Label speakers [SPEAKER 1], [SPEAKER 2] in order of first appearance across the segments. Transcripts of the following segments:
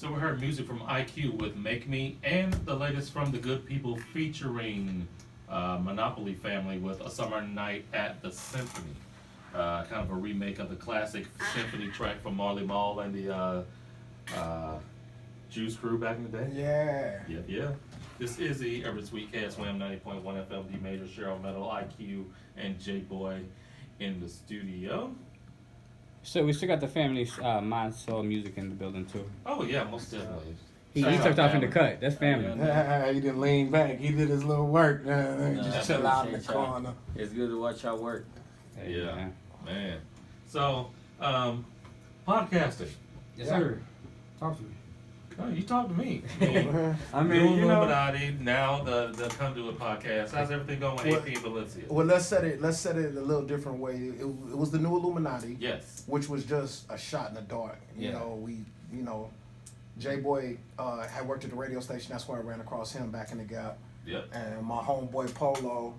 [SPEAKER 1] So we heard music from IQ with Make Me, and the latest from The Good People featuring Monopoly Family with A Summer Night at the Symphony. Kind of a remake of the classic symphony track from Marley Marl and the Juice Crew back in the day.
[SPEAKER 2] Yeah.
[SPEAKER 1] Yep, yeah. This is the Every Sweet KSYM 90.1 FM, D Major, Cheryl Metal, IQ, and Jboi in the studio.
[SPEAKER 3] So we still got the family mind, soul, music in the building too.
[SPEAKER 1] Oh yeah, most definitely.
[SPEAKER 3] He
[SPEAKER 1] Shout out
[SPEAKER 3] tucked off in the
[SPEAKER 1] family.
[SPEAKER 3] cut. That's family.
[SPEAKER 2] He didn't lean back. He did his little work. Just chill out in the
[SPEAKER 4] appreciate y'all.
[SPEAKER 2] corner.
[SPEAKER 4] It's good to watch y'all work.
[SPEAKER 3] Hey,
[SPEAKER 1] Yeah,
[SPEAKER 3] man.
[SPEAKER 1] man. So, podcasting.
[SPEAKER 3] Yes,
[SPEAKER 2] Yeah.
[SPEAKER 3] sir.
[SPEAKER 2] Talk to me.
[SPEAKER 1] Oh, you talk to me.
[SPEAKER 3] I mean,
[SPEAKER 1] New
[SPEAKER 3] you know,
[SPEAKER 1] Illuminati, now the Conduit podcast. How's everything going with
[SPEAKER 2] Well-
[SPEAKER 1] AP and Valencia?
[SPEAKER 2] Well, let's set it a little different way. It was the new Illuminati,
[SPEAKER 1] Yes.
[SPEAKER 2] which was just a shot in the dark.
[SPEAKER 1] Yeah.
[SPEAKER 2] Jboi had worked at the radio station. That's where I ran across him back in the Gap.
[SPEAKER 1] Yep.
[SPEAKER 2] And my homeboy Polo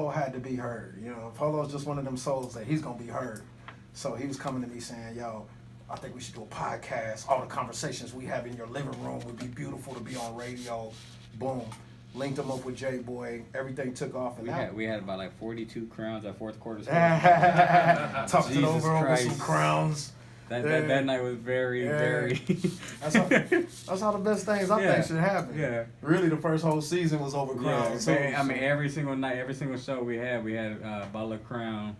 [SPEAKER 2] had to be heard. Polo's just one of them souls that he's gonna be heard. So he was coming to me saying, "Yo, I think we should do a podcast. All the conversations we have in your living room would be beautiful to be on radio." Boom. Linked him up with Jboi. Everything took off. And
[SPEAKER 3] we had about like 42 crowns at fourth quarter.
[SPEAKER 2] Talked it
[SPEAKER 3] Jesus
[SPEAKER 2] over
[SPEAKER 3] Christ.
[SPEAKER 2] some crowns.
[SPEAKER 3] That night was very, very.
[SPEAKER 2] That's how the best things I think should happen.
[SPEAKER 3] Yeah.
[SPEAKER 2] Really, the first whole season was over crowns.
[SPEAKER 3] I mean, every single night, every single show we had Butler Crown.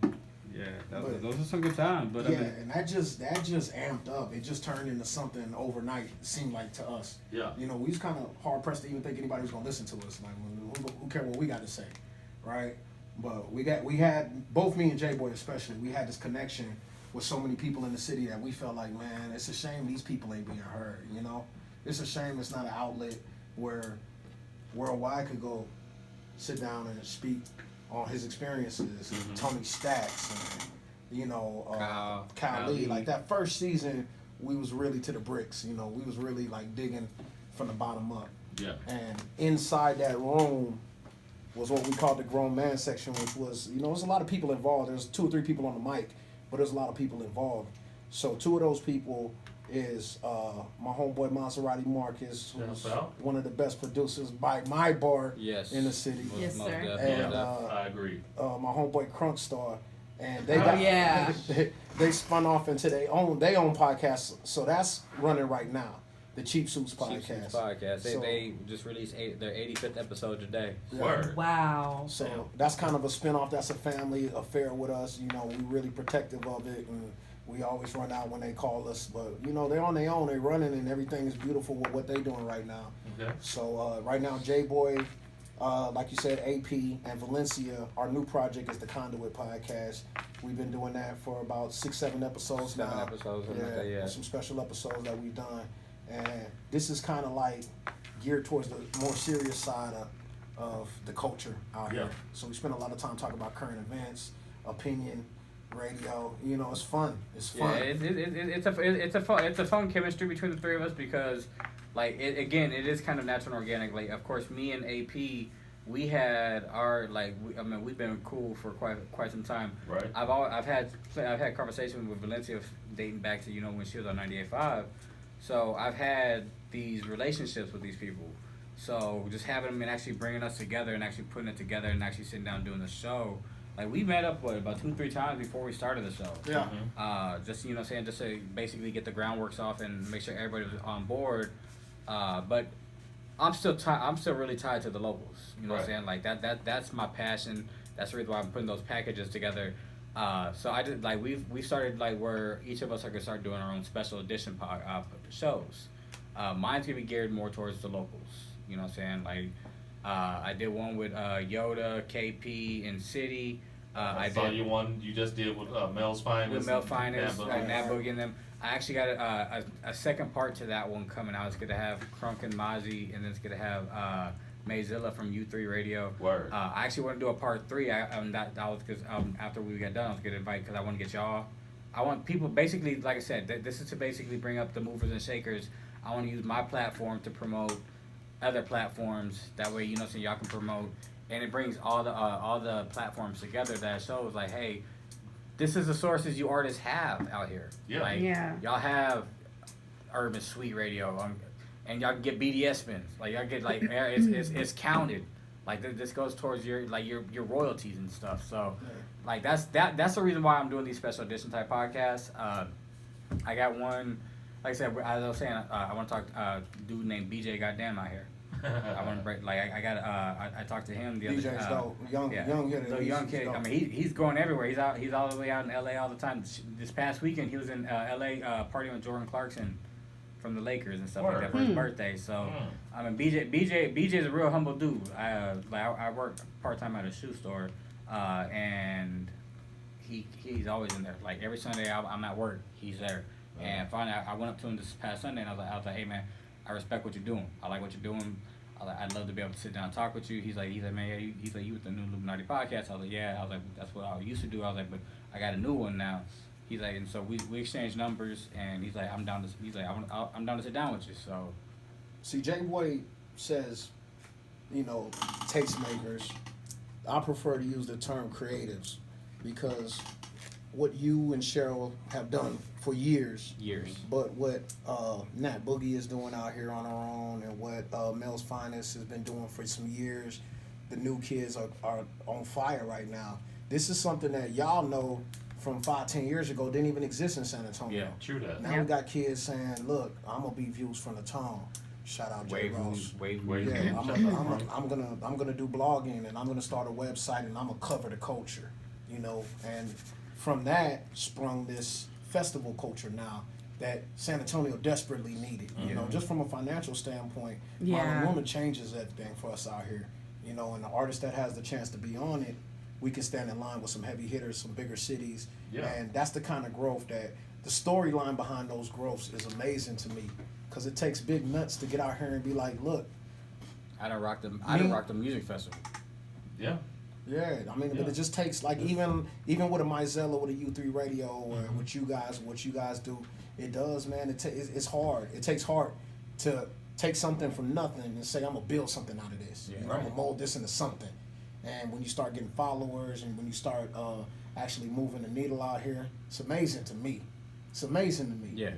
[SPEAKER 3] Yeah, those are some good times. But
[SPEAKER 2] yeah,
[SPEAKER 3] I mean,
[SPEAKER 2] and that just amped up. It just turned into something overnight. It seemed like to us.
[SPEAKER 1] Yeah.
[SPEAKER 2] We was kind of hard pressed to even think anybody was gonna listen to us. Like, who cared what we got to say, right? But we had both me and Jboi especially. We had this connection with so many people in the city that we felt like, man, it's a shame these people ain't being heard. It's a shame it's not an outlet where Worldwide could go sit down and speak on his experiences. Tony Stacks and Kyle Lee. Like that first season, we was really to the bricks. We was really like digging from the bottom up.
[SPEAKER 1] Yeah.
[SPEAKER 2] And inside that room was what we called the grown man section, which was, there's a lot of people involved. There's 2 or 3 people on the mic, but there's a lot of people involved. So 2 of those people is my homeboy Maserati Marcus, who's one of the best producers by my bar in the city.
[SPEAKER 5] Yes, sir.
[SPEAKER 2] And
[SPEAKER 1] I agree.
[SPEAKER 2] my homeboy Crunkstar, and they they spun off into their own podcast. So that's running right now. The Cheap Suits podcast.
[SPEAKER 3] They just released their 85th episode today.
[SPEAKER 1] Word.
[SPEAKER 5] Wow.
[SPEAKER 2] So that's kind of a spinoff. That's a family affair with us. We really protective of it, and we always run out when they call us. But they're on their own. They're running, and everything is beautiful with what they're doing right now.
[SPEAKER 1] Okay.
[SPEAKER 2] So right now, Jboi, like you said, AP and Valencia. Our new project is the Conduit podcast. We've been doing that for about 6-7 episodes now.
[SPEAKER 3] 7 episodes.
[SPEAKER 2] Yeah. Some special episodes that we've done. And this is kind of like geared towards the more serious side of the culture out here. So we spend a lot of time talking about current events, opinion, radio. It's fun. It's fun.
[SPEAKER 3] Yeah, it's a fun chemistry between the 3 of us because, like, it is kind of natural and organic. Like, of course, me and AP, we had our we've been cool for quite some time.
[SPEAKER 1] Right.
[SPEAKER 3] I've had conversations with Valencia dating back to when she was on 98.5. So I've had these relationships with these people. So just having them and actually bringing us together and actually putting it together and actually sitting down doing the show. Like we met up about 2-3 times before we started the show.
[SPEAKER 2] Yeah.
[SPEAKER 3] Just just to basically get the groundworks off and make sure everybody was on board. But I'm still really tied to the locals. You know what I'm saying? Like that's my passion. That's the reason why I'm putting those packages together. So I did we started where each of us are gonna start doing our own special edition shows. Mine's gonna be geared more towards the locals. You know what I'm saying? I did one with Yoda, KP, and City.
[SPEAKER 1] I saw you just did with Mel's Finest.
[SPEAKER 3] With Mel's Finest, Nat Boogie and them. I actually got a second part to that one coming out. It's gonna have Crunk and Mozzie, and then it's gonna have Mayzilla from U3 Radio.
[SPEAKER 1] Word.
[SPEAKER 3] I actually want to do a part 3. That was because after we got done, I was gonna invite because I want to get y'all. I want people basically, like I said, this is to basically bring up the movers and shakers. I want to use my platform to promote other platforms. That way, so y'all can promote, and it brings all the platforms together. That shows like, hey, this is the sources you artists have out here.
[SPEAKER 1] Yeah.
[SPEAKER 3] Y'all have urban suite radio, and y'all can get BDS spins. Like y'all get like it's counted. Like this goes towards your royalties and stuff. So, like that's the reason why I'm doing these special edition type podcasts. I got one, like I said, as I was saying, I want to talk dude named BJ Goddamn out here. I want to break. Like I talked to him the other day.
[SPEAKER 2] DJ's dope. Young kid.
[SPEAKER 3] I mean, he's going everywhere. He's all the way out in LA all the time. This past weekend, he was in LA partying with Jordan Clarkson from the Lakers and stuff like that for his birthday. So I mean, BJ's a real humble dude. I work part time at a shoe store, and he's always in there. Like every Sunday I'm at work, he's there. And finally I went up to him this past Sunday and I was like, hey man, I respect what you're doing. I like what you're doing. I'd love to be able to sit down and talk with you. He's like, man, yeah, he's like, you with the new Illuminati podcast? I was like, yeah. I was like, that's what I used to do. I was like, but I got a new one now. He's like, and so we exchanged numbers, and he's like, I'm down to sit down with you. So,
[SPEAKER 2] see, Jboi says, tastemakers. I prefer to use the term creatives because what you and Cheryl have done for years. But what Nat Boogie is doing out here on her own, and what Mel's Finest has been doing for some years, the new kids are on fire right now. This is something that y'all know from 5-10 years ago didn't even exist in San Antonio.
[SPEAKER 1] Yeah, true that.
[SPEAKER 2] Now we got kids saying, "Look, I'm gonna be views from the town." Shout out Jay Ross. Yeah, I'm gonna do blogging, and I'm gonna start a website, and I'm gonna cover the culture, And from that sprung this festival culture now that San Antonio desperately needed. Just from a financial standpoint, Modern Woman changes everything for us out here. And the artist that has the chance to be on it, we can stand in line with some heavy hitters, some bigger cities, and that's the kind of growth that the storyline behind those growths is amazing to me, because it takes big nuts to get out here and be like, look,
[SPEAKER 3] I done rocked the music festival.
[SPEAKER 1] Yeah.
[SPEAKER 2] Yeah, I mean, but it just takes like even with a Mizell or with a U3 radio or what you guys do, it does, man. It's hard. It takes heart to take something from nothing and say, I'm gonna build something out of this. I'm gonna mold this into something. And when you start getting followers and when you start actually moving the needle out here, it's amazing to me.
[SPEAKER 3] Yeah.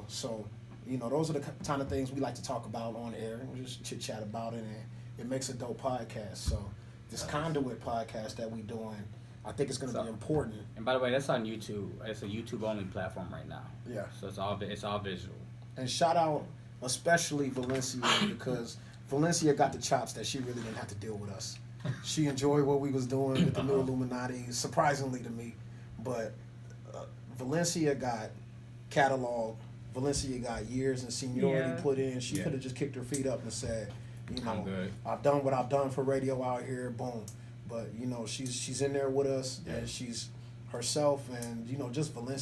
[SPEAKER 2] So those are the kind of things we like to talk about on air. We just chit chat about it, and it makes a dope podcast. So this Conduit podcast that we doing, I think it's going to be important.
[SPEAKER 3] And by the way, that's on YouTube. It's a YouTube only platform right now.
[SPEAKER 2] Yeah.
[SPEAKER 3] So it's all visual.
[SPEAKER 2] And shout out especially Valencia, because Valencia got the chops that she really didn't have to deal with us. She enjoyed what we was doing with the new Illuminati, surprisingly to me. But Valencia got catalog. Valencia got years and seniority put in. She could have just kicked her feet up and said,
[SPEAKER 3] I'm good.
[SPEAKER 2] I've done what I've done for radio out here, boom. But she's in there with us, and she's herself, and just Valencia